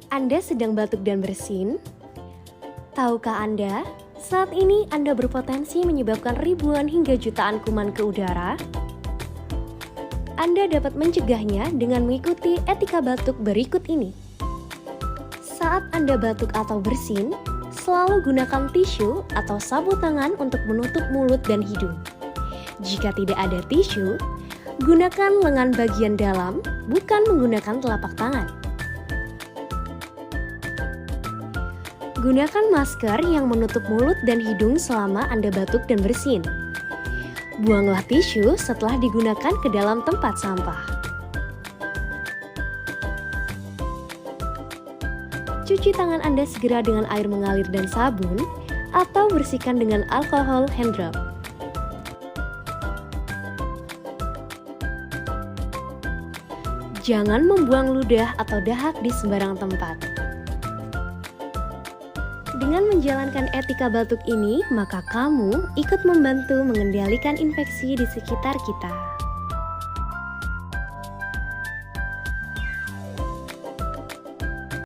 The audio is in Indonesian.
Anda sedang batuk dan bersin? Tahukah Anda, saat ini Anda berpotensi menyebabkan ribuan hingga jutaan kuman ke udara? Anda dapat mencegahnya dengan mengikuti etika batuk berikut ini. Saat Anda batuk atau bersin, selalu gunakan tisu atau sabun tangan untuk menutup mulut dan hidung. Jika tidak ada tisu, gunakan lengan bagian dalam, bukan menggunakan telapak tangan. Gunakan masker yang menutup mulut dan hidung selama Anda batuk dan bersin. Buanglah tisu setelah digunakan ke dalam tempat sampah. Cuci tangan Anda segera dengan air mengalir dan sabun, atau bersihkan dengan alkohol hand drop. Jangan membuang ludah atau dahak di sembarang tempat. Dengan menjalankan etika batuk ini, maka kamu ikut membantu mengendalikan infeksi di sekitar kita.